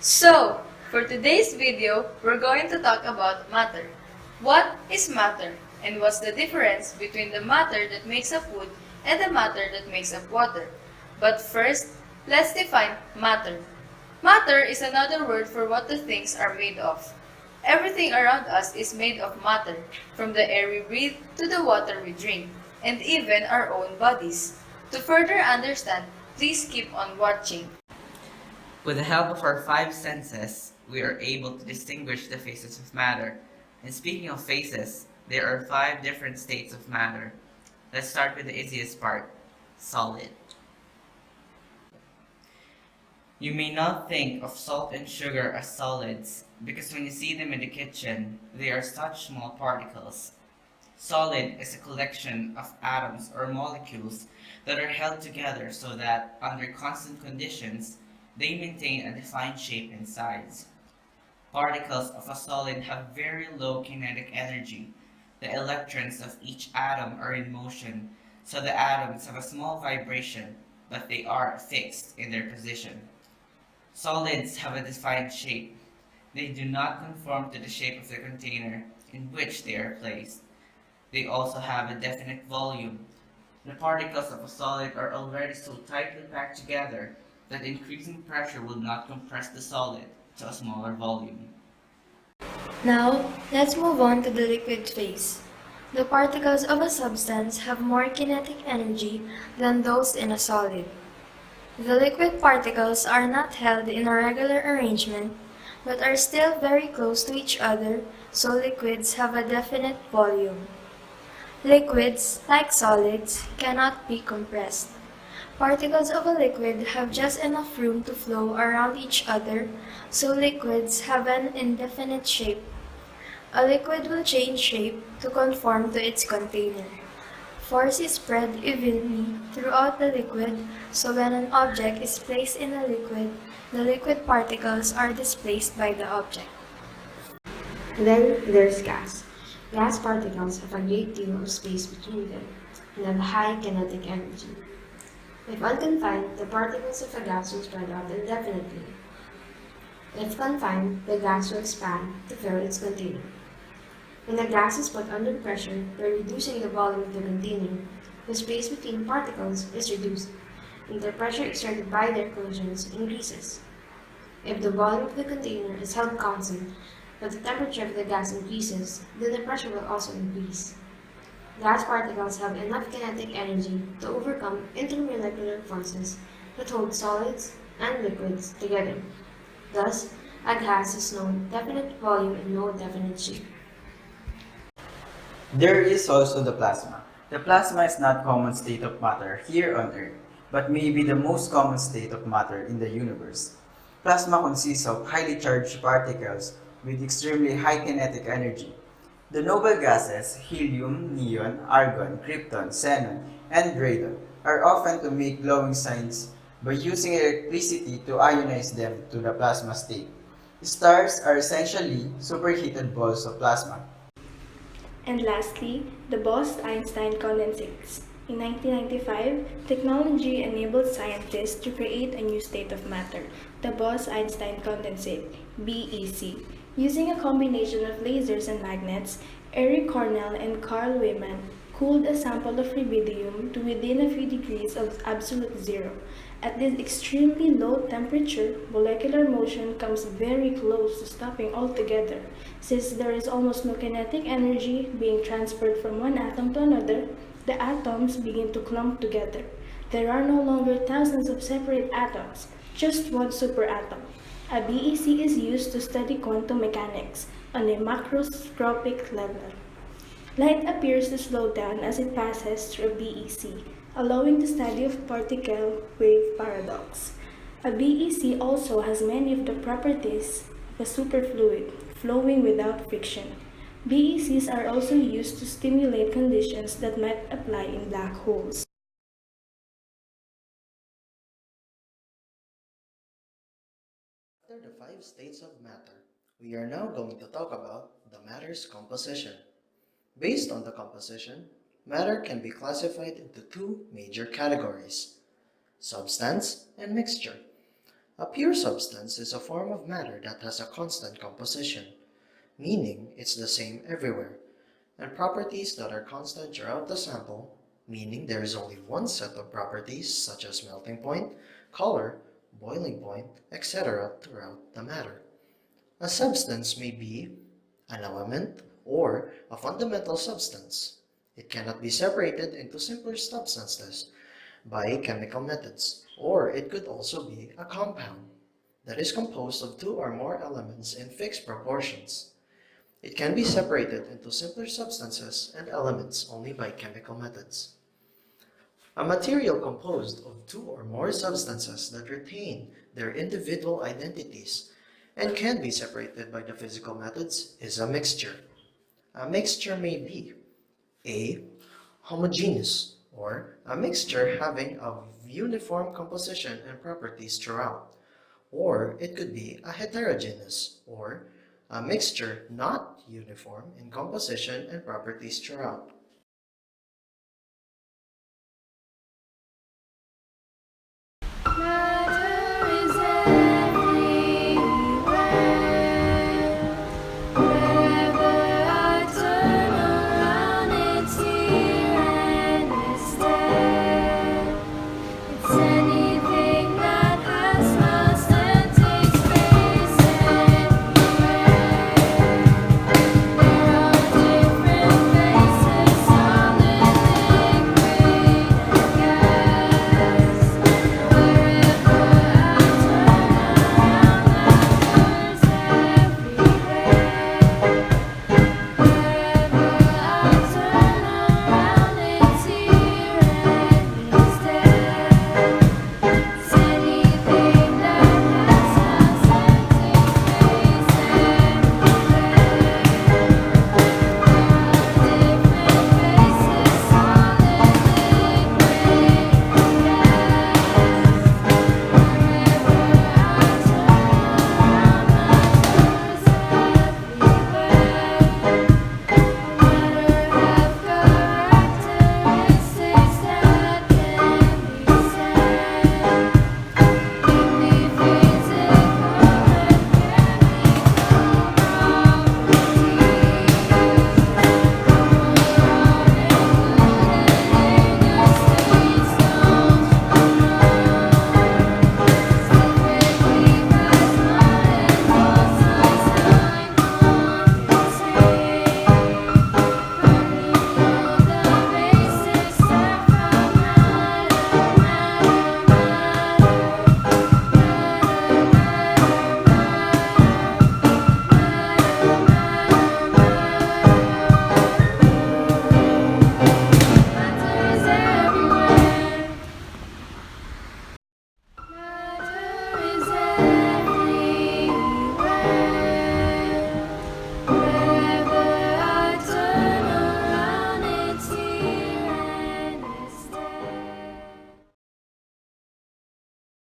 So, for today's video, we're going to talk about matter. What is matter? And what's the difference between the matter that makes up wood and the matter that makes up water? But first, let's define matter. Matter is another word for what the things are made of. Everything around us is made of matter, from the air we breathe to the water we drink, and even our own bodies. To further understand, please keep on watching. With the help of our five senses, we are able to distinguish the phases of matter. And speaking of phases, there are five different states of matter. Let's start with the easiest part, solid. You may not think of salt and sugar as solids because when you see them in the kitchen, they are such small particles. Solid is a collection of atoms or molecules that are held together so that, under constant conditions, they maintain a defined shape and size. Particles of a solid have very low kinetic energy. The electrons of each atom are in motion, so the atoms have a small vibration, but they are fixed in their position. Solids have a defined shape. They do not conform to the shape of the container in which they are placed. They also have a definite volume. The particles of a solid are already so tightly packed together that increasing pressure will not compress the solid to a smaller volume. Now, let's move on to the liquid phase. The particles of a substance have more kinetic energy than those in a solid. The liquid particles are not held in a regular arrangement, but are still very close to each other, so liquids have a definite volume. Liquids, like solids, cannot be compressed. Particles of a liquid have just enough room to flow around each other, so liquids have an indefinite shape. A liquid will change shape to conform to its container. Force is spread evenly throughout the liquid, so when an object is placed in a liquid, the liquid particles are displaced by the object. Then there's gas. Gas particles have a great deal of space between them and have high kinetic energy. If unconfined, the particles of a gas will spread out indefinitely. If confined, the gas will expand to fill its container. When the gas is put under pressure by reducing the volume of the container, the space between particles is reduced, and the pressure exerted by their collisions increases. If the volume of the container is held constant, but the temperature of the gas increases, then the pressure will also increase. Gas particles have enough kinetic energy to overcome intermolecular forces that hold solids and liquids together. Thus, a gas has no definite volume and no definite shape. There is also the plasma. The plasma is not common state of matter here on Earth, but may be the most common state of matter in the universe. Plasma consists of highly charged particles with extremely high kinetic energy. The noble gases, helium, neon, argon, krypton, xenon, and radon, are often to make glowing signs by using electricity to ionize them to the plasma state. Stars are essentially superheated balls of plasma. And lastly, the Bose-Einstein condensates. In 1995, technology enabled scientists to create a new state of matter, the Bose-Einstein condensate, BEC. Using a combination of lasers and magnets, Eric Cornell and Carl Wieman cooled a sample of rubidium to within a few degrees of absolute zero. At this extremely low temperature, molecular motion comes very close to stopping altogether. Since there is almost no kinetic energy being transferred from one atom to another, the atoms begin to clump together. There are no longer thousands of separate atoms, just one superatom. A BEC is used to study quantum mechanics on a macroscopic level. Light appears to slow down as it passes through a BEC, allowing the study of particle wave paradox. A BEC also has many of the properties of a superfluid, flowing without friction. BECs are also used to stimulate conditions that might apply in black holes. After the five states of matter, we are now going to talk about the matter's composition. Based on the composition, matter can be classified into two major categories: substance and mixture. A pure substance is a form of matter that has a constant composition, meaning it's the same everywhere, and properties that are constant throughout the sample, meaning there is only one set of properties such as melting point, color, boiling point, etc. throughout the matter. A substance may be an element or a fundamental substance. It cannot be separated into simpler substances by chemical methods, or it could also be a compound that is composed of two or more elements in fixed proportions. It can be separated into simpler substances and elements only by chemical methods. A material composed of two or more substances that retain their individual identities and can be separated by the physical methods is a mixture. A mixture may be A. Homogeneous, or a mixture having a uniform composition and properties throughout, or it could be a heterogeneous, or a mixture not uniform in composition and properties throughout.